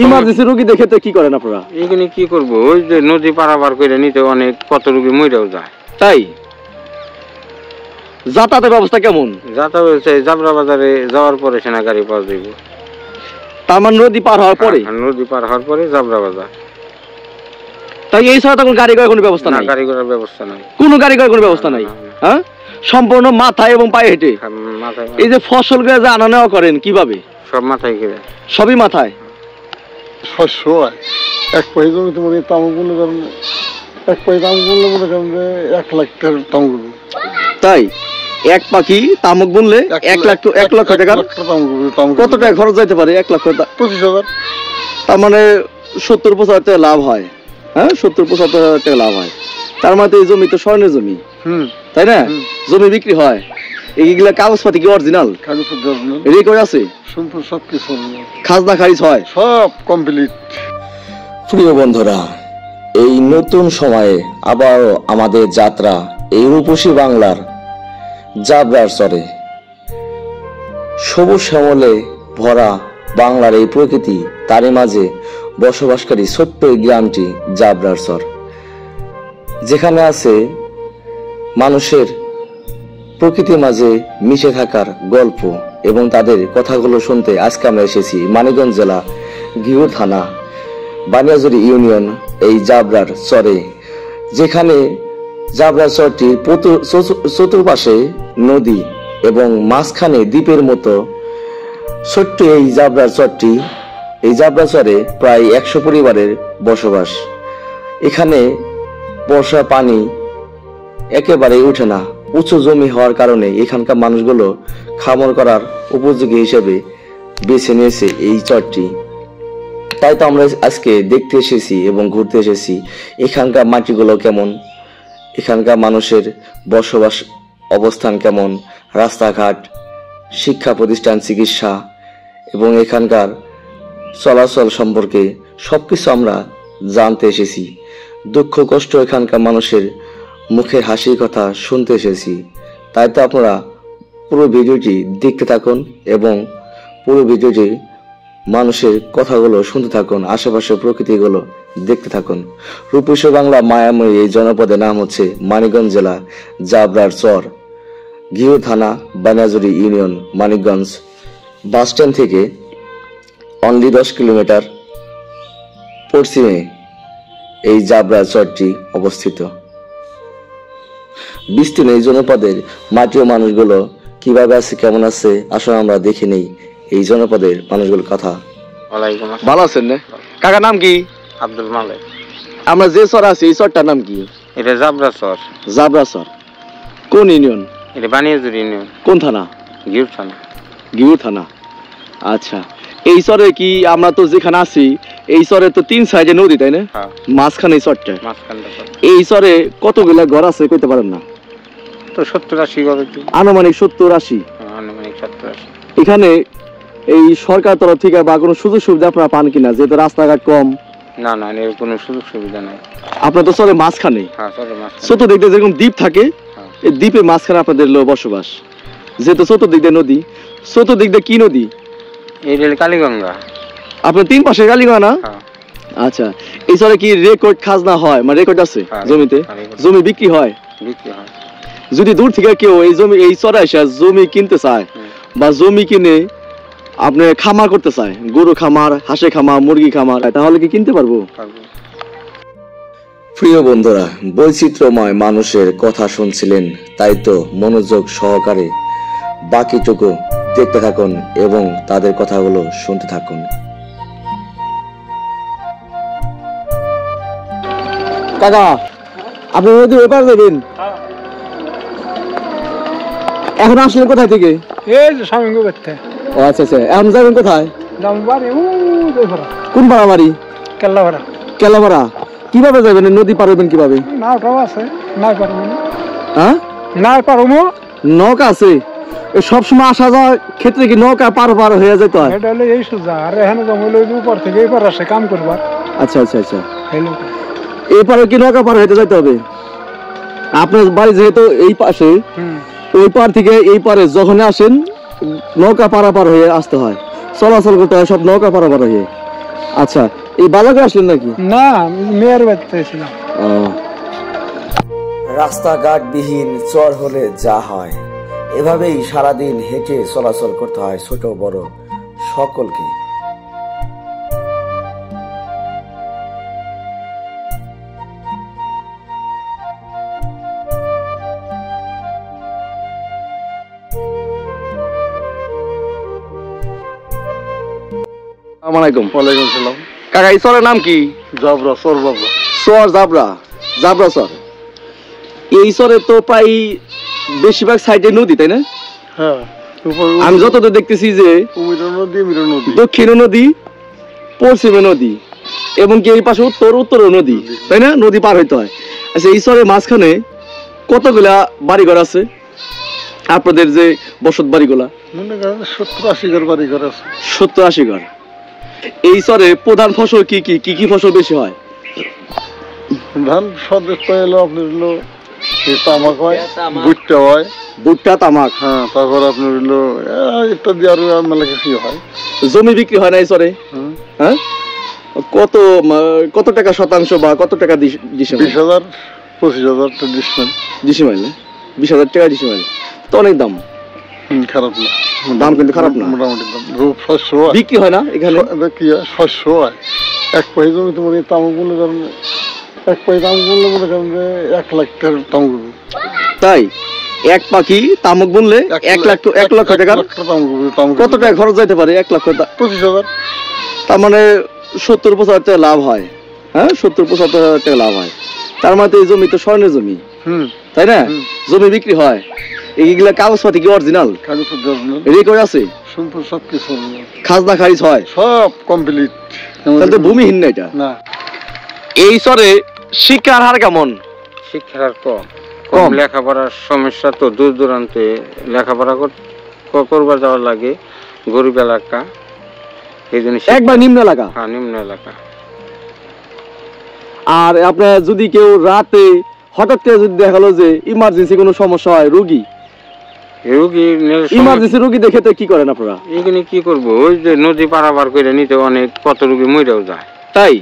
Emergency রোগী দেখে তো কি করেন আপনারা? এখানে কি করবো, ওই যে নদী পারাপার করে নিতে অনেক কত রোগী মরেও যায়। তাই যাতায়াতের ব্যবস্থা কেমন? যাতায়াত জাবরা বাজারে যাওয়ার পরে সেনা গাড়ি পাওয়া যাইব। তার মানে নদী পার হওয়ার পরে? নদী পার হওয়ার পরে জাবরা বাজার। তাই এই ছাড়া তখন গাড়ি করার কোনো ব্যবস্থা নাই? গাড়ি করার ব্যবস্থা নাই, কোনো গাড়ি করার কোনো ব্যবস্থা নাই। হ্যাঁ, সম্পূর্ণ মাথায় এবং পায়ে হেঁটে? এই যে ফসলগুলো যে আনা নেওয়া করেন কিভাবে? সব মাথায় করে। সবই মাথায়? শস্য হয় এক পাই জমিতে মনে তামাক বললে কারণ এক পাই তামাক বললে মনে করেন যে 1 লাখ টাকার তামাক। তাই এক পাখি তামাক বুনলে 1 লক্ষ টাকার? কত টাকা খরচ যাইতে পারে 1 লক্ষ? 25,000। তার মানে 70-75 টাকা লাভ হয়। হ্যাঁ, 70-75 টাকা লাভ হয়। তার মানে এই জমি তো স্বর্ণের জমি, তাই না? জমি বিক্রি হয়। এইগুলা কাগজপাতি কি অরিজিনাল? কাগজপত্র অরিজিনাল, রেকর্ড আছে, সম্পূর্ণ সবকিছু খাজনা খারিজ হয়, সব কমপ্লিট। প্রিয় বন্ধুরা, এই নতুন সময়ে আবারও আমাদের যাত্রা এই রূপসী বাংলার জাবরার চরে। সবুজ শ্যামলে ভরা বাংলার এই প্রকৃতি, তারই মাঝে বসবাসকারী ছোট্ট এই গ্রামটি জাবরার চর, যেখানে আছে মানুষের প্রকৃতির মাঝে মিশে থাকার গল্প এবং তাদের কথাগুলো শুনতে আজকে আমরা এসেছি মানিকগঞ্জ জেলা ঘিওর থানা বানিয়াজুরি ইউনিয়ন এই জাবরার চরে, যেখানে জাবরার চরটির চতুর্পাশে নদী এবং মাঝখানে দ্বীপের মতো ছোট্ট এই জাবরার চরটি। এই জাবরা চরে প্রায় 100 পরিবারের বসবাস। এখানে বর্ষা পানি একেবারেই উঠে না। উঁচু জমি হওয়ার কারণে এখানকার মানুষগুলো খামার করার উপযোগী হিসেবে বেছে নিয়েছে এই চরটি। তাই তো আমরা আজকে দেখতে এসেছি এবং ঘুরতে এসেছি এখানকার মাটিগুলো কেমন, এখানকার মানুষের বসবাস অবস্থান কেমন, রাস্তাঘাট, শিক্ষা প্রতিষ্ঠান, চিকিৎসা এবং এখানকার চলাচল সম্পর্কে সবকিছু আমরা জানতে এসেছি। দুঃখ কষ্ট এখানকার মানুষের মুখের হাসির কথা শুনতে এসেছি। তাই তো আপনারা পুরো ভিডিওটি দেখতে থাকুন এবং পুরো ভিডিওটি মানুষের কথাগুলো শুনতে থাকুন, আশেপাশের প্রকৃতিগুলো দেখতে থাকুন। রূপসী বাংলা মায়াময়ী এই জনপদের নাম হচ্ছে মানিকগঞ্জ জেলা জাবরার চর, ঘিওর থানা, Baniajuri union, Manikganj bus stand থেকে অনলি 10 কিলোমিটার পশ্চিমে এই জাবরা চরটি অবস্থিত। বিস্তীর্ণ এই জনপদের মাটি ও মানুষগুলো কিভাবে আছে, কেমন আছে, আসলে আমরা দেখে নেই এই জনপদের মানুষগুলোর কথা। ভালো আছেন না কাকা? নাম কি? আব্দুল মালিক। আমরা যে চর আছি এই চরটার নাম কি? এটা জাবরা চর। জাবরা চর কোন ইউনিয়ন? এটা বানিয়াজুরি ইউনিয়ন। কোন থানা? ঘিওর থানা। ঘিওর থানা। আচ্ছা, এই চরে কি আমরা তো যেখানে আছি এই চরে তো 3 সাইডে নদী, তাই না? মাঝখানে এই চরটা। এই চরে কতগুলা ঘর আছে কইতে পারেন না? তো 70-80 ঘর। আনুমানিক 70-80। আনুমানিক 70-80। এখানে এই সরকার তরফ থেকে বা কোনো সুযোগ সুবিধা আপনারা পান কিনা? যেহেতু রাস্তাঘাট কম। না না, এর কোনো সুযোগ সুবিধা নাই। আপনার তো চরে মাঝখানে? হ্যাঁ, চরে মাঝখানে। চতুর্দিক দিয়ে যেরকম দ্বীপ থাকে, এই দ্বীপের মাঝখানে আপনাদের বসবাস। যেহেতু চতুর্দিক দিয়ে নদী, চতুর্দিক দিয়ে কি নদী? এই কালীগঙ্গা। আপনার 3 পাশে কালীগঙ্গা না? আচ্ছা, এই চরে কি রেকর্ড খাজনা হয়, মানে রেকর্ড আছে জমিতে? জমি বিক্রি হয়? বিক্রি হয়। যদি দূর থেকে কেউ এই জমি এই চরে এসে জমি কিনতে চায় বা জমি কিনে আপনি খামার করতে চায়, গরু খামার, হাঁসের খামার, মুরগি খামার, তাহলে কি কিনতে পারবো? প্রিয় বন্ধুরা, বৈচিত্র্যময় মানুষের কথা শুনছিলেন, তাই তো মনোযোগ সহকারে বাকিটুকু দেখতে থাকুন এবং তাদের কথাগুলো শুনতে থাকুন। কাকা, আপনি নদী ওই পার যাবেন? এখন আসলেন কোথায় থেকে? এই যে স্বামীঙ্গ করতে। ও আচ্ছা আচ্ছা, এখন যাবেন কোথায়? কোন পাড়া বাড়ি? কেল্লাপাড়া। কেল্লাপাড়া। কিভাবে যাবেন? নদী পার হবেন কিভাবে? নাওটাও আছে, নাই পারবো না। হ্যাঁ, নাই পারবো। নৌকা আছে? সবসময় আসা যাওয়ার ক্ষেত্রে কি নৌকা পার হয়ে যেতে হয়? এটা হলো এই সোজা, আর এখানে জঙ্গল উপর থেকে এই পার আসে কাম করবার। আচ্ছা আচ্ছা আচ্ছা, এই পারে কি নৌকা পার হতে যেতে হবে? আপনার বাড়ি যেহেতু এই পাশে, ওই পার থেকে এই পারে যখন আসেন নৌকা পারাপার হয়ে আসতে হয়, চলাচল করতে হয় সব নৌকা পারাপার হয়ে। আচ্ছা, এই বাজারে আসলেন নাকি? না, মেয়ের বাড়িতে ছিলাম। রাস্তাঘাটবিহীন চর হলে যা হয়, এভাবেই সারাদিন হেঁটে চলাচল করতে হয় ছোট বড় সকলকে। আসসালামু আলাইকুম। ওয়ালাইকুম সালাম। কাকা, এই চরের নাম কি? জাবরা, সর বাবরা। চর জাবরা, জাবরা চর। এই চরে তো প্রায় বেশিরভাগ সাইডে নদী, তাই না? হ্যাঁ, আমি যতদূর দেখতেছি যে কুমিরা নদী, মিরা নদী, দক্ষিণ নদী, পশ্চিমে নদী, এবং কি এই পাশে উত্তর নদী, তাই না? নদী পার হইতে হয়। আচ্ছা, এই চরের মাঝখানে কতগুলা বাড়িঘর আছে আপনাদের, যে বসত বাড়িগুলা? মনে করেন 70-80 ঘর বাড়ি ঘর আছে। 70-80 ঘর। এই চরে প্রধান ফসল কি কি কি কি ফসল বেশি হয়? ধান সদেশ পাইলো আপনার হলো তামাক হয়, ভুট্টা হয়। ভুট্টা, তামাক। হ্যাঁ, তারপর আপনার হলো ইত্যাদি আরো মেলা কিছু হয়। জমি বিক্রি হয় না এই চরে? হুম। হ্যাঁ, কত টাকা শতাংশ বা কত টাকা ডিসিমাইল? 20,000, 25,000 ডিসমেল। ডিসিমাইল 20,000 টাকা ডিসিমাইল, তো অনেক দাম। খারাপ না, দাম কিন্তু খারাপ না, মোটামুটি দাম। শস্য হয়, বিক্রি হয় না এখানে? কি হয়, শস্য হয়। এক পাই জমিতে মনে তামাক মূল্য করেন, এক পাই তামাক মূল্য মনে করেন যে 1 লাখ টাকার তামাক। তাই? এক পাখি তামাক বুনলে 1 লক্ষ টাকার? কত টাকা খরচ যাইতে পারে 1 লক্ষ? 25,000। তার মানে 70-75 টাকা লাভ হয়। হ্যাঁ, 70-75 টাকা লাভ হয়। তার মানে এই জমি তো স্বর্ণের জমি, তাই না? জমি বিক্রি হয়। এইগুলা কাগজপাতি কি অরিজিনাল? রেকর্ড আছে? সম্পূর্ণ সব কিছু, খাজনা খারিজ হয় সব কমপ্লিট। তাহলে তো ভূমিহীন না এটা। না, এই চরে শিক্ষার হার কেমন? শিক্ষার হার কম। লেখাপড়ার সমস্যা তো, দূর দূরান্তে লেখাপড়া করবার যাওয়ার লাগে, গরিব এলাকা, এই জন্য একবার নিম্ন এলাকা। হ্যাঁ, নিম্ন এলাকা। আর আপনার যদি কেউ রাতে হঠাৎ করে যদি দেখালো যে ইমার্জেন্সি কোনো সমস্যা হয়, রোগী ইমার্জেন্সি রোগী দেখে তো কি করেন আপনারা? এখানে কি করবো, ওই যে নদী পারাবার করে নিতে অনেক কত রোগী মরেও যায়। তাই?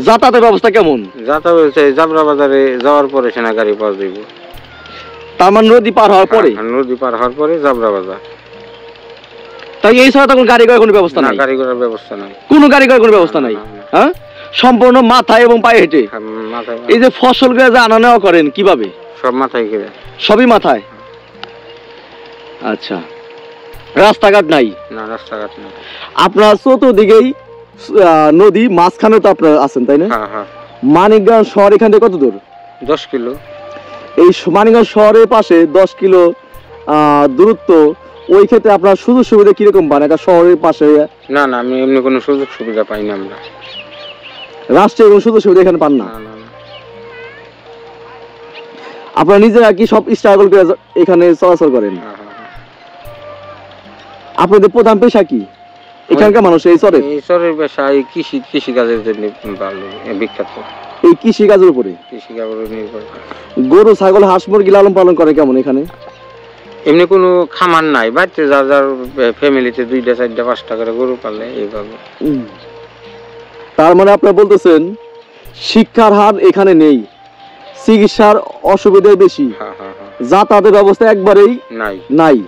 যাতায়াতের ব্যবস্থা কেমন? যাতায়াত জাবরা বাজারে যাওয়ার পরে সেনা গাড়ি পাওয়া যাইব। তার মানে নদী পার হওয়ার পরে? নদী পার হওয়ার পরে জাবরা বাজার। তাই এই ছাড়া তখন গাড়ি ঘোড়ার কোনো ব্যবস্থা নাই? গাড়ি ঘোড়ার ব্যবস্থা নাই, কোনো গাড়ি ঘোড়ার কোনো ব্যবস্থা নাই। হ্যাঁ, সম্পূর্ণ মাথায় এবং পায়ে হেঁটে? এই যে ফসলগুলো যে আনা নেওয়া করেন কিভাবে? সব মাথায় করে। সবই মাথায়? আচ্ছা, রাস্তাঘাট নাই? না, রাস্তাঘাট নাই। আপনার চতুর্দিকেই নদী, মাঝখানে তো আপনার আছেন, তাই না? হ্যাঁ। মানিকগঞ্জ শহর এখান থেকে কত দূর? 10 কিলো। এই মানিকগঞ্জ শহরের পাশে 10 কিলো দূরত্ব। ওই ক্ষেত্রে আপনার সুযোগ সুবিধা কিরকম পান এটা শহরের পাশে? না, আমি এমনি কোনো সুযোগ সুবিধা পাই না। আমরা রাষ্ট্রীয় কোনো সুযোগ সুবিধা এখানে পান না? আপনারা নিজেরা কি সব স্ট্রাগল করে এখানে চলাচল করেন? আপনাদের প্রধান পেশা কি এখানকার মানুষ এই চরের? এই চরের পেশা কৃষি কাজের জন্য ভালো বিখ্যাত। এই কৃষি কাজের উপরে নির্ভর করে। গরু, ছাগল, হাঁস, মুরগি লালন পালন করে কেমন এখানে? এমনি কোনো খামার নাই, বাড়িতে যার ফ্যামিলিতে 2টা 4টা 5টা করে গরু পালে এইভাবে। তার মানে আপনারা বলতেছেন শিক্ষার হার এখানে নেই, চিকিৎসার অসুবিধা বেশি, যাতায়াতের ব্যবস্থা একবারেই নাই।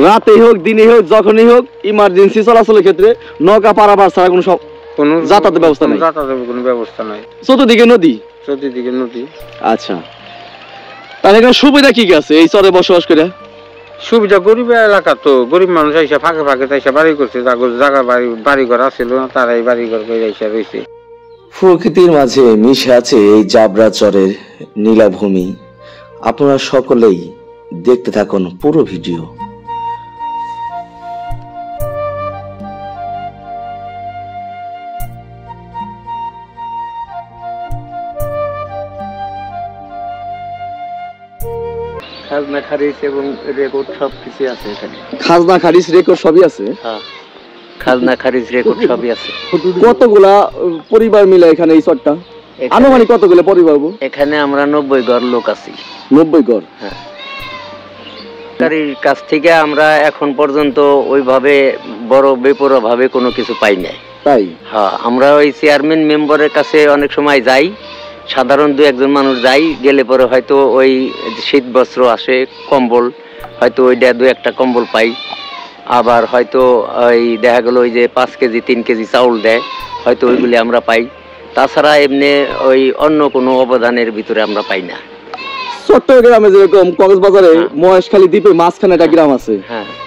রাতে হোক দিনে হোক যখনই হোক ইমার্জেন্সি চলাচলের ক্ষেত্রে নৌকা পারাবার ছাড়া কোনো যাতায়াতের ব্যবস্থা নাই? যাতায়াতের কোনো ব্যবস্থা নাই। চতুর্দিকে নদী? চতুর্দিকে নদী। আচ্ছা, তাহলে এখানে সুবিধা কি কি আছে এই চরে বসবাস করে? সুবিধা, গরিব এলাকা তো, গরিব মানুষ আইসা ফাঁকে ফাঁকে তাইসা বাড়ি করছে, জায়গা বাড়ি ঘর আছিল না, তারাই বাড়ি ঘর করে আইসা রয়েছে। প্রকৃতির মাঝে মিশে আছে এই জাবরা চরের নীলাভূমি। আপনারা সকলেই দেখতে থাকুন পুরো ভিডিও। খাজনা খারিজ এবং রেকর্ড সবকিছু আছে এখানে। খাজনা খারিজ রেকর্ড সবই আছে? হ্যাঁ, খাজনা খারিজ রেকর্ড সবই আছে। কতগুলা পরিবার মিলে এখানে এই চরটা? আনুমানিক কতগুলো পরিবার? এখানে আমরা 90 ঘর লোক আছি। 90 ঘর? হ্যাঁ। সরকারের কাছ থেকে আমরা এখন পর্যন্ত ওইভাবে বড় বেপরোয়া ভাবে কোনো কিছু পাই নাই। তাই? হ্যাঁ, আমরা ওই চেয়ারম্যান মেম্বারের কাছে অনেক সময় যাই, সাধারণ দু একজন মানুষ যাই, গেলে পরে হয়তো ওই শীত বস্ত্র আসে, কম্বল, হয়তো ওইটা দু একটা কম্বল পাই। আবার হয়তো ওই দেখা গেল ওই যে 5 কেজি 3 কেজি চাউল দেয়, হয়তো ওইগুলি আমরা পাই। তাছাড়া এমনি ওই অন্য কোনো অবদানের ভিতরে আমরা পাই না। চট্টগ্রামে যেরকম কক্সবাজারে মহেশখালী দ্বীপে মাঝখানে একটা গ্রাম আছে,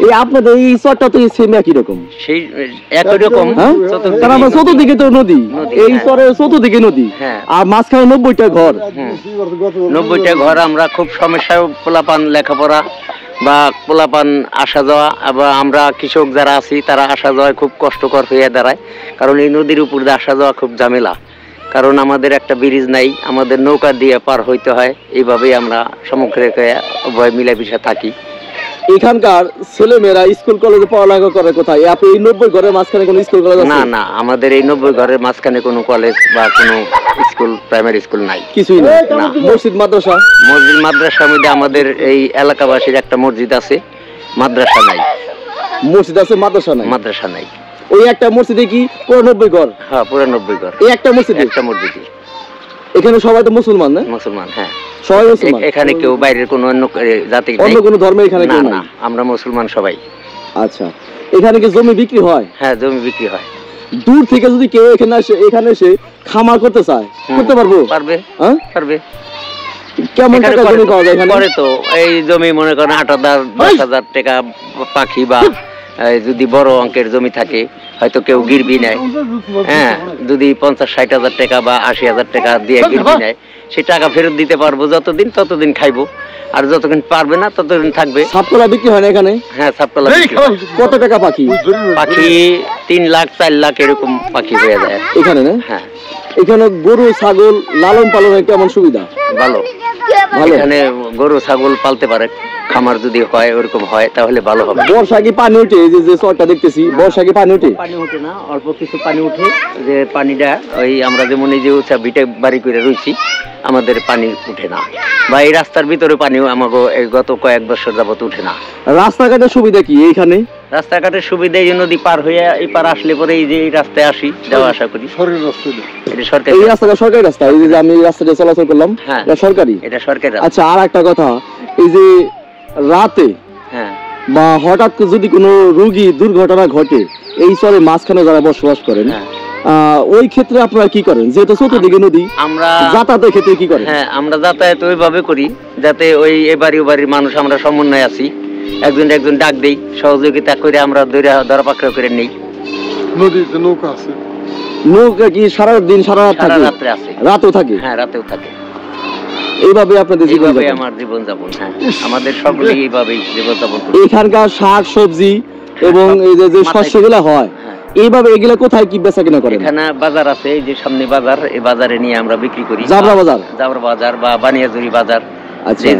এই আপনাদের এই চরটা তো সেম একই রকম, সেই একই রকম। কারণ আমরা চতুর্দিকে তো নদী, এই চরের চতুর্দিকে নদী, আর মাঝখানে 90টা ঘর। 90টা ঘর। আমরা খুব সমস্যায় পোলাপান লেখাপড়া বা পোলাপান আসা যাওয়া, আবার আমরা কৃষক যারা আছি তারা আসা যাওয়ায় খুব কষ্টকর হয়ে দাঁড়ায়, কারণ এই নদীর উপর দিয়ে আসা যাওয়া খুব ঝামেলা। কারণ আমাদের একটা ব্রিজ নাই, আমাদের নৌকা দিয়ে পার হইতে হয়। এইভাবেই আমরা সমগ্রে উভয় মিলামিশা থাকি। এখানকার ছেলে মেয়েরা স্কুল কলেজে পড়ালেখা করে কোথায়? আপনি এই 90 ঘরের মাঝখানে কোনো স্কুল কলেজ আছে? না না, আমাদের এই 90 ঘরের মাঝখানে কোনো কলেজ বা কোনো স্কুল, প্রাইমারি স্কুল নাই, কিছুই নেই। না, মসজিদ মাদ্রাসা? মসজিদ মাদ্রাসার মধ্যে আমাদের এই এলাকাবাসীর একটা মসজিদ আছে, মাদ্রাসা নাই। মসজিদ আছে, মাদ্রাসা নাই? মাদ্রাসা নাই। ওই একটা মসজিদে কি পুরো 90 ঘর? হ্যাঁ, পুরো 90 ঘর এই একটা মসজিদে? একটা মসজিদে। এখানে সবাই তো মুসলমান না? মুসলমান, হ্যাঁ সবাই মুসলমান। এখানে কেউ বাইরের কোনো অন্য জাতি, অন্য কোনো ধর্মের এখানে কেউ না, নাই? আমরা মুসলমান সবাই। আচ্ছা, এখানে কি জমি বিক্রি হয়? হ্যাঁ, জমি বিক্রি হয়। দূর থেকে যদি কেউ এখানে এসে খামার করতে চায়, করতে পারবো? পারবে, হ্যাঁ পারবে। কেমন টাকা জমি পাওয়া যায় এখানে? করে তো এই জমি মনে করেন 8,000 10,000 টাকা পাখি, বা যদি বড় অঙ্কের জমি থাকে হয়তো কেউ গিরবি নেয়। হ্যাঁ, যদি 50-60 হাজার টাকা বা 80,000 টাকা দিয়ে গিরবি নেয়, সে টাকা ফেরত দিতে পারবো, যতদিন ততদিন খাইবো, আর যতদিন পারবে না ততদিন থাকবে। সাপকলা বিক্রি হয় না এখানে? হ্যাঁ, সাপকলা বিক্রি হয়। কত টাকা পাখি? পাখি 3 লাখ 4 লাখ এরকম পাখি হয়ে যায় এখানে না? হ্যাঁ। এখানে গরু ছাগল লালন পালনের কেমন সুবিধা? ভালো। এখানে গরু ছাগল পালতে পারে, খামার যদি হয় ওরকম হয় তাহলে ভালো হবে। বর্ষা কি পানি উঠে? এই যে চরটা দেখতেছি, বর্ষা কি পানি উঠে? পানি উঠে না, অল্প কিছু পানি উঠে। যে পানিটা ওই আমরা যেমন এই যে উঁচা ভিটে বাড়ি করে রয়েছি, আমাদের পানি উঠে না, বা এই রাস্তার ভিতরে পানিও আমাকে গত কয়েক বছর যাবত উঠে না। রাস্তাঘাটের সুবিধা কি এইখানে? রাস্তাঘাটের সুবিধা এই নদী পার হয়ে এই পার আসলে পরে এই যে এই রাস্তায় আসি, যাওয়া আসা করি। এটা সরকারি, এই রাস্তাটা সরকারি রাস্তা? এই যে আমি রাস্তাটা চলাচল করলাম, হ্যাঁ এটা সরকারি? এটা সরকারি। আচ্ছা, আর একটা কথা, এই যে রাতে হ্যাঁ বা হঠাৎ যদি কোনো রোগী দুর্ঘটনা ঘটে, এই চরে মাঝখানে যারা বসবাস করেন, ওই ক্ষেত্রে আপনারা কি করেন? যেহেতু চতুর্দিকে নদী, আমরা যাতায়াতের ক্ষেত্রে কি করেন? হ্যাঁ, আমরা যাতায়াত ওইভাবে করি যাতে ওই এবাড়ি বাড়ির মানুষ আমরা সমন্বয় আছি, একজন ডাক দেই, সহযোগিতা করে আমরা ধরা পাকড়াও করে নেই। নদীতে নৌকা আছে? নৌকা কি সারা দিন সারা রাত থাকে? রাত্রে আছে, রাতেও থাকে? হ্যাঁ, রাতেও থাকে। এইভাবে আপনাদের জীবন যাপন? আমার জীবন যাপন, হ্যাঁ, আমাদের সকলে এইভাবেই জীবন যাপন করি। এখানকার শাক সবজি এবং এই যে শস্যগুলা হয়, এইভাবে এগুলা কোথায় কি বেচা কিনা করেন? এখানে বাজার আছে, এই যে সামনে বাজার, এই বাজারে নিয়ে আমরা বিক্রি করি। জাবরা বাজার? জাবরা বাজার বা বানিয়াজুরি বাজার,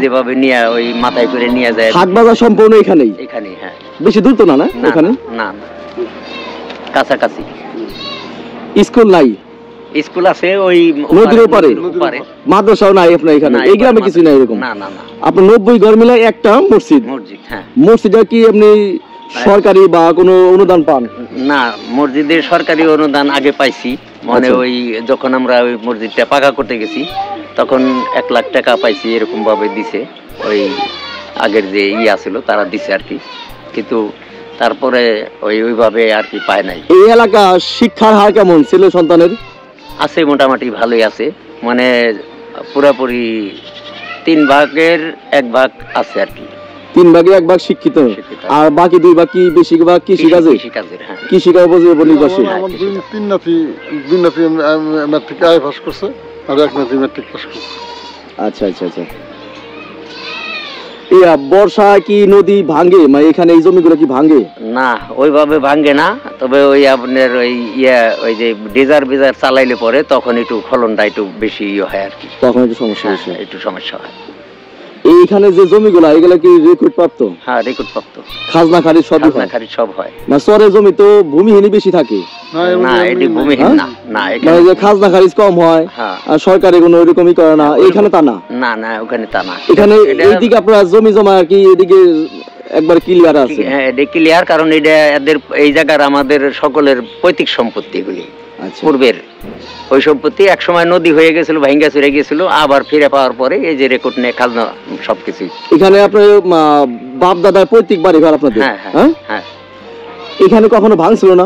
যেভাবে নিয়ে ওই মাথায় করে নিয়ে যায়। হাট বাজার সম্পূর্ণ এখানেই? এখানেই, হ্যাঁ। বেশি দূর তো না? না এখানে না, কাছাকাছি। স্কুল নাই? স্কুল আছে ওই নদীর ওপারে? মাদ্রাসাও নাই আপনার এখানে? এই গ্রামে কিছু নাই এরকম? না না না। আপনার 90 ঘর মিলাই একটা মসজিদ? মসজিদ, হ্যাঁ। মসজিদটা কি আপনি সরকারি বা কোনো অনুদান পান? না, মসজিদের সরকারি অনুদান আগে পাইছি, মানে ওই যখন আমরা ওই মসজিদটা পাকা করতে গেছি তখন 1 লাখ টাকা পাইছি, এরকম ভাবে দিছে ওই আগের যে ছিল তারা দিছে আর কি, কিন্তু তারপরে ওইভাবে আর কি পায় নাই। এই এলাকা শিক্ষার হার কেমন ছেলে সন্তানের? আছে, মোটামুটি ভালোই আছে, মানে পুরোপুরি 3 ভাগের 1 ভাগ আছে আর কি। 3 ভাগে 1 ভাগ শিক্ষিত, আর বাকি 2 ভাগ কি বেশিরভাগ কৃষিকাজে? কৃষিকাজের উপর নির্ভরশীল। আমার 2 নাতি ম্যাট্রিক আই পাস করছে, আর 1 নাতি ম্যাট্রিক পাস করছে। আচ্ছা আচ্ছা আচ্ছা। বর্ষা কি নদী ভাঙে? মানে এখানে এই জমিগুলো কি ভাঙে? না, ওইভাবে ভাঙে না, তবে ওই আপনার ওই যে ডেজার বেজার চালাইলে পরে তখন একটু ফলনটা একটু বেশি হয় আর কি, তখন একটু সমস্যা হয়। একটু সমস্যা হয়। এইখানে যে জমিগুলা এগুলা কি রেকর্ড প্রাপ্ত? হ্যাঁ রেকর্ড প্রাপ্ত, খাজনা খারিজ সবই খাজনা হয়? খারিজ সব হয়। না চরের জমি তো ভূমিহীনই বেশি থাকে, না এটি ভূমিহীন না, না মানে যে খাজনা খারিজ কম হয় হ্যাঁ আর সরকারি কোনো ওইরকমই করে না, এইখানে তা না। না না ওখানে তা না, এখানে এইদিকে আপনার জমি জমা আর কি এদিকে একবার ক্লিয়ার আছে। হ্যাঁ এটা ক্লিয়ার, কারণ এটা এদের এই জায়গার আমাদের সকলের পৈতৃক সম্পত্তি এগুলি। আচ্ছা পূর্বের ওই সম্পত্তি এক সময় নদী হয়ে গেছিল, ভাঙ্গা চুরে গেছিল, আবার ফিরে পাওয়ার পরে এই যে রেকর্ড নিয়ে খাজনা সবকিছু। এখানে আপনার বাপ দাদার পৈতৃক বাড়ি ঘর আপনাদের? হ্যাঁ হ্যাঁ হ্যাঁ হ্যাঁ এখানে কখনো ভাঙছিল না?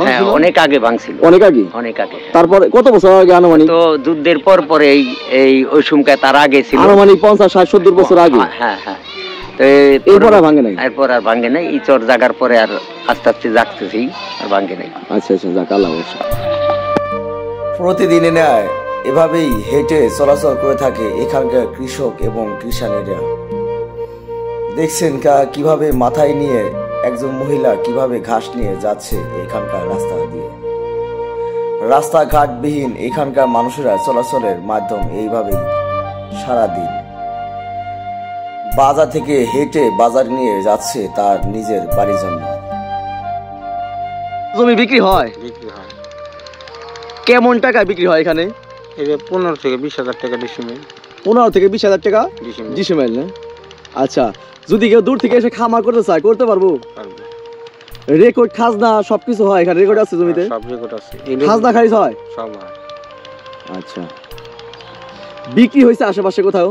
হ্যাঁ অনেক আগে ভাঙছিল, অনেক আগে। অনেক আগে। তারপরে কত বছর আগে আনুমানিক? তো যুদ্ধের পর পরে এই ওই সুমকায় তার আগে ছিল আনুমানিক 50 60 70 বছর আগে। হ্যাঁ হ্যাঁ। এরপর আর ভাঙে নাই? এরপর আর ভাঙে নাই, এই চর জাগার পরে আর আস্তে আস্তে জাগতেছি, আর ভাঙে নাই। আচ্ছা আচ্ছা যাক আল্লাহ ভরসা। প্রতিদিনে ন্যায় এভাবেই হেঁটে চলাচল করে থাকে এখানকার কৃষক এবং কৃষানীরা। দেখছেন কিভাবে মাথায় নিয়ে একজন মহিলা কিভাবে ঘাস নিয়ে যাচ্ছে এখানকার রাস্তা দিয়ে। রাস্তাঘাটবিহীন এখানকার মানুষেরা চলাচলের মাধ্যম এইভাবেই সারাদিন। বাজার থেকে হেঁটে বাজার নিয়ে যাচ্ছে তার নিজের বাড়ির জন্য। জমি বিক্রি হয়? বিক্রি হয়। কেমন টাকা বিক্রি হয় এখানে? এটা 15 থেকে 20,000 টাকা ডিসিমেল। 15 থেকে 20,000 টাকা ডিসিমেল না? আচ্ছা যদি কেউ দূর থেকে এসে খামার করতে চায় করতে পারবো? পারবে। রেকর্ড খাজনা সবকিছু হয় এখানে? রেকর্ড আছে জমিতে? সব রেকর্ড আছে। খাজনা খারিজ হয়? সব হয়। আচ্ছা বিক্রি হয়েছে আশেপাশে কোথাও?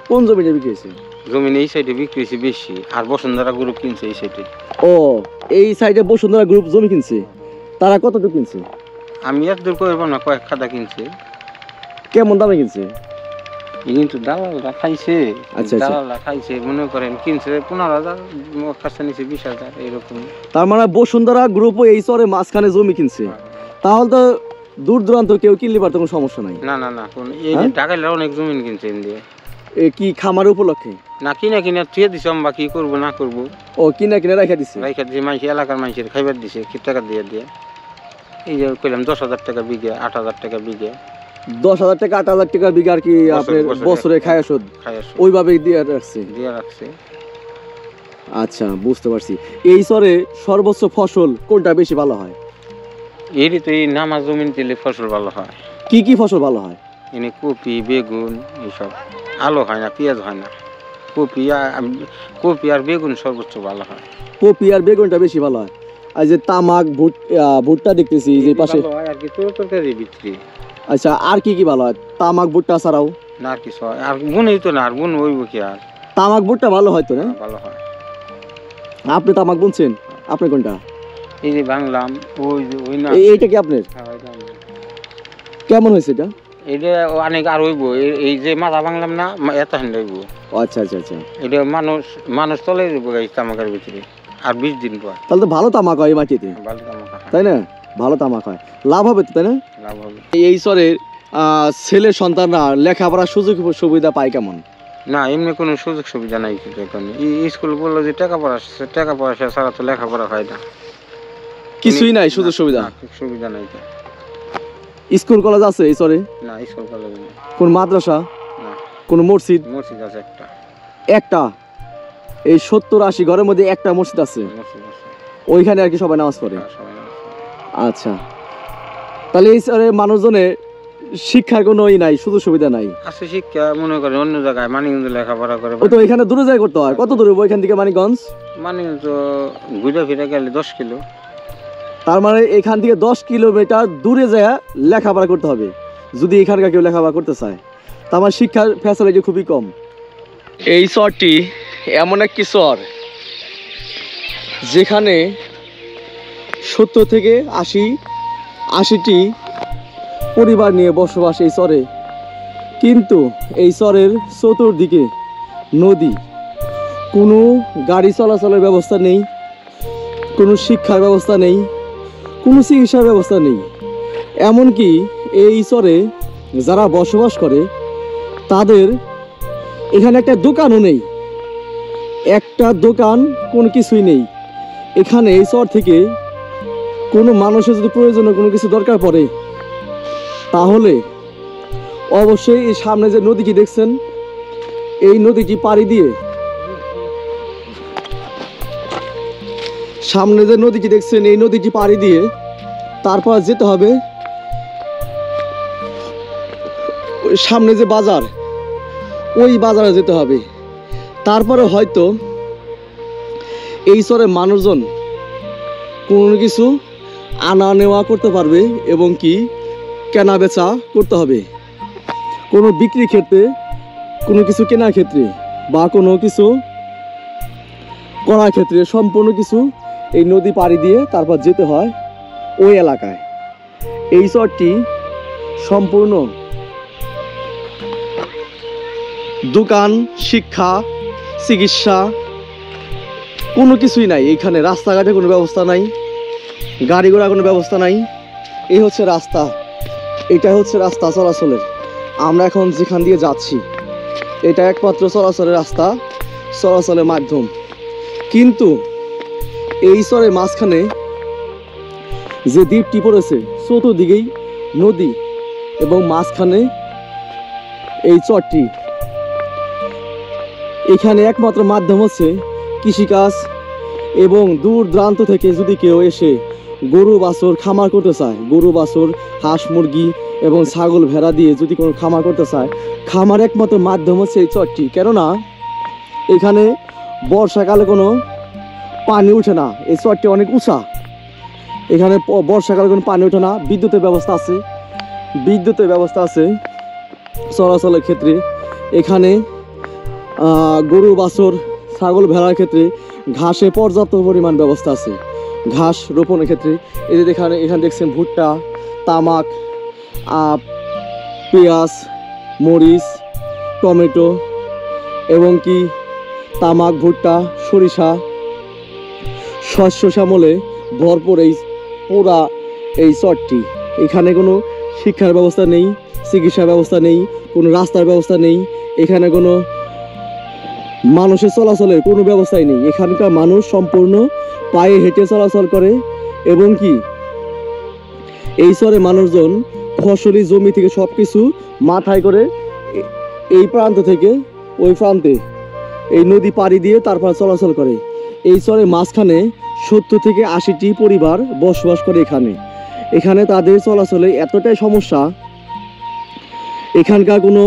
কোন জমিতে বিক্রি হয়েছে? জমি এই সাইডে বিক্রি হয়েছে বেশি, আর বসুন্ধরা গ্রুপ কিনছে এই সাইডে। ও এই সাইডে বসুন্ধরা গ্রুপ জমি কিনছে, তারা কতটুকু কিনছে? আমি এত দূর করবো না, কয়েক খাতা কিনছে। কেমন দামে কিনছে? কিন্তু দালালরা খাইছে। আচ্ছা দালালরা খাইছে, মনে করেন কিনছে 15,000, কাছে নিচে 20,000 এরকম। তার মানে বসুন্ধরা গ্রুপও এই চরে মাঝখানে জমি কিনছে, তাহলে তো দূর দূরান্ত কেউ কিনলে পারতো, কোনো সমস্যা নাই? না না না, এই ঢাকাইলা অনেক জমি কিনছে ইন্ডিয়া। কি খামার উপলক্ষে? না কিনা কিনা থুয়ে দিছে, আমরা কি করবো না করবো। ও কিনা কিনা রাখা দিছে? রাখা দিছে, মানুষ এলাকার মানুষের খাইবার দিছে, কি টাকা দিয়ে দিয়ে। এই যে কইলাম 10,000 টাকা বিঘা, 8,000 টাকা বিঘা। 10,000 টাকা 8,000 টাকা বিঘা আর কি আপনার বছরে খায়া শোধ ওইভাবে দিয়ে রাখছে। আচ্ছা বুঝতে পারছি। এই চরে সর্বোচ্চ ফসল কোনটা বেশি ভালো হয়? এরই তো এই নামা জমিন দিলে ফসল ভালো হয়। কি কি ফসল ভালো হয়? এনে কপি, বেগুন এইসব। আলু হয় না, পেঁয়াজ হয় না। কপি আর বেগুন সর্বোচ্চ ভালো হয়। কপি আর বেগুনটা বেশি ভালো হয়। আর যে তামাক ভুট্টা দেখতেছি যে পাশে আর কি তরকারি বিক্রি। আচ্ছা আর কি কি ভালো হয় তামাক ভুট্টা ছাড়াও? না আর কিছু হয় আর গুণই তো না, আর গুণ ওইব কি আর। তামাক ভুট্টা ভালো হয় তো না? ভালো হয়। আপনি তামাক বুনছেন? আপনি কোনটা? এই যে বাংলাম ওই না। এইটা কি আপনার? কেমন হয়েছে এটা? এটা অনেক আর হইব। এই যে মাথা বাংলাম না, এত হইব। আচ্ছা আচ্ছা আচ্ছা। এটা মানুষ চলে যাবো এই তামাকের ভিতরে আর 20 দিন পর। তাহলে তো ভালো তামাক হয় মাটিতে, ভালো তামাক হয় তাই না? ভালো তামাক হয়, লাভ হবে তো, তাই না? লাভ হবে। এই চরের ছেলে সন্তানরা লেখাপড়ার সুযোগ সুবিধা পায় কেমন? না এমনি কোনো সুযোগ সুবিধা নাই এখন। স্কুল বললো যে টাকা পয়সা ছাড়া তো লেখাপড়া হয় না। কিছুই নাই সুযোগ সুবিধা? সুবিধা নাই। স্কুল কলেজ আছে এই চরে? না স্কুল কলেজ নেই। কোন মাদ্রাসা? না। কোন মসজিদ? মসজিদ আছে একটা। একটা? এই 70-80 ঘরের মধ্যে একটা মসজিদ আছে? মসজিদ আছে। ওইখানে আর কি সবাই নামাজ পড়ে? সবাই নামাজ পড়ে। আচ্ছা তাহলে এই চরে মানুষজনের শিক্ষার কোনো নাই, সুযোগ সুবিধা নাই? আছে শিক্ষা, মনে করেন অন্য জায়গায় মানিকগঞ্জ লেখাপড়া করে। ও তো এখানে দূরে যায় করতে হয়। কত দূরে ওইখান থেকে মানিকগঞ্জ? মানিকগঞ্জ ঘুরে ফিরে গেলে 10 কিলো। তার মানে এখান থেকে 10 কিলোমিটার দূরে যায় লেখাপড়া করতে হবে যদি এখানকার কেউ লেখাপড়া করতে চায়। তার মানে শিক্ষার ফ্যাসিলিটি খুবই কম। এই চরটি এমন একটি চর যেখানে 70 থেকে 80টি পরিবার নিয়ে বসবাস এই চরে, কিন্তু এই চরের চতুর্দিকে নদী, কোনো গাড়ি চলাচলের ব্যবস্থা নেই, কোনো শিক্ষার ব্যবস্থা নেই, কোনো চিকিৎসার ব্যবস্থা নেই। এমনকি এই চরে যারা বসবাস করে তাদের এখানে একটা দোকানও নেই, একটা দোকান কোনো কিছুই নেই। এখানে এই চর থেকে কোনো মানুষের যদি প্রয়োজনে কোনো কিছু দরকার পড়ে তাহলে অবশ্যই এই সামনে যে নদীটি দেখছেন এই নদীটি পাড়ি দিয়ে সামনে যে নদীটি দেখছেন এই নদীটি পাড়ি দিয়ে তারপর যেতে হবে সামনে যে বাজার ওই বাজারে যেতে হবে। তারপরে হয়তো এই চরে মানুষজন কোনো কিছু আনা নেওয়া করতে পারবে এবং কি কেনা বেচা করতে হবে। কোনো বিক্রি ক্ষেত্রে, কোনো কিছু কেনার ক্ষেত্রে বা কোনো কিছু করার ক্ষেত্রে সম্পূর্ণ কিছু এই নদী পাড়ি দিয়ে তারপর যেতে হয় ওই এলাকায়। এই চরটি সম্পূর্ণ দোকান, শিক্ষা, চিকিৎসা কোনো কিছুই নাই এখানে। রাস্তাঘাটে কোনো ব্যবস্থা নাই, গাড়ি ঘোড়া কোনো ব্যবস্থা নাই। এই হচ্ছে রাস্তা, এটা হচ্ছে রাস্তা চলাচলের। আমরা এখন যেখান দিয়ে যাচ্ছি এটা একমাত্র চলাচলের রাস্তা, চলাচলের মাধ্যম। কিন্তু এই চরের মাঝখানে যে দ্বীপটি পড়েছে চতুর্দিকেই নদী এবং মাঝখানে এই চরটি। এখানে একমাত্র মাধ্যম হচ্ছে কৃষিকাজ এবং দূর দূরান্ত থেকে যদি কেউ এসে গরু বাছুর খামার করতে চায়, গরু বাছুর, হাঁস মুরগি এবং ছাগল ভেড়া দিয়ে যদি কোনো খামার করতে চায়, খামার একমাত্র মাধ্যম হচ্ছে এই চরটি। কেননা এখানে বর্ষাকালে কোনো পানি উঠে না, এই চরটি অনেক উঁচা, এখানে বর্ষাকালে কোনো পানি ওঠে না। বিদ্যুতের ব্যবস্থা আছে, বিদ্যুতের ব্যবস্থা আছে চলাচলের ক্ষেত্রে। এখানে গরু বাছুর ছাগল ভেড়ার ক্ষেত্রে ঘাসে পর্যাপ্ত পরিমাণ ব্যবস্থা আছে, ঘাস রোপণের ক্ষেত্রে। এই যে এখানে দেখছেন ভুট্টা, তামাক, পেঁয়াজ, মরিচ, টমেটো এবং কি তামাক, ভুট্টা, সরিষা, শস্য শ্যামলে ভরপুর এই পুরা এই চরটি। এখানে কোনো শিক্ষার ব্যবস্থা নেই, চিকিৎসার ব্যবস্থা নেই, কোনো রাস্তার ব্যবস্থা নেই, এখানে কোনো মানুষের চলাচলের কোনো ব্যবস্থাই নেই। এখানকার মানুষ সম্পূর্ণ পায়ে হেঁটে চলাচল করে এবং কি এই চরে মানুষজন ফসলি জমি থেকে সব কিছু মাথায় করে এই প্রান্ত থেকে ওই প্রান্তে এই নদী পাড়ি দিয়ে তারপর চলাচল করে। এই চরের মাঝখানে 70 থেকে 80টি পরিবার বসবাস করে এখানে। এখানে তাদের চলাচলে এতটাই সমস্যা, এখানকার কোনো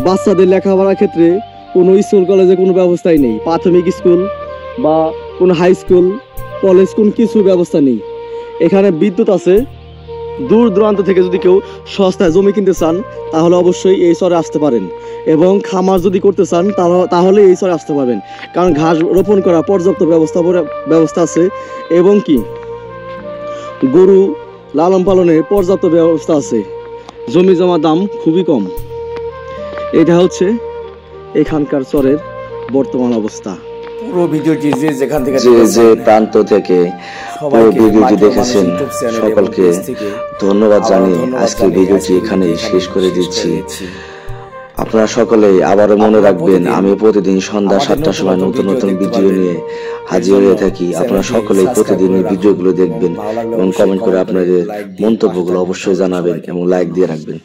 বাচ্চাদের লেখাপড়ার ক্ষেত্রে কোনো স্কুল কলেজে কোনো ব্যবস্থাই নেই। প্রাথমিক স্কুল বা কোনো হাই স্কুল, কলেজ কোনো কিছু ব্যবস্থা নেই। এখানে বিদ্যুৎ আছে। দূর দূরান্ত থেকে যদি কেউ সস্তায় জমি কিনতে চান তাহলে অবশ্যই এই চরে আসতে পারেন, এবং খামার যদি করতে চান তাহলে এই চরে আসতে পারবেন, কারণ ঘাস রোপণ করা পর্যাপ্ত ব্যবস্থা আছে এবং কি গরু লালন পালনের পর্যাপ্ত ব্যবস্থা আছে। জমি জমা দাম খুবই কম। এটা হচ্ছে এখানকার চরের বর্তমান অবস্থা। পুরো ভিডিওটি যে প্রান্ত থেকে পুরো ভিডিওটি দেখেছেন সকলকে ধন্যবাদ জানিয়ে আজকে ভিডিওটি এখানে শেষ করে দিচ্ছি। আপনারা সকলেই আবারও মনে রাখবেন, আমি প্রতিদিন সন্ধ্যা 7টার সময় নতুন নতুন ভিডিও নিয়ে হাজির হয়ে থাকি। আপনারা সকলেই প্রতিদিন এই ভিডিওগুলো দেখবেন এবং কমেন্ট করে আপনাদের মন্তব্যগুলো অবশ্যই জানাবেন এবং লাইক দিয়ে রাখবেন।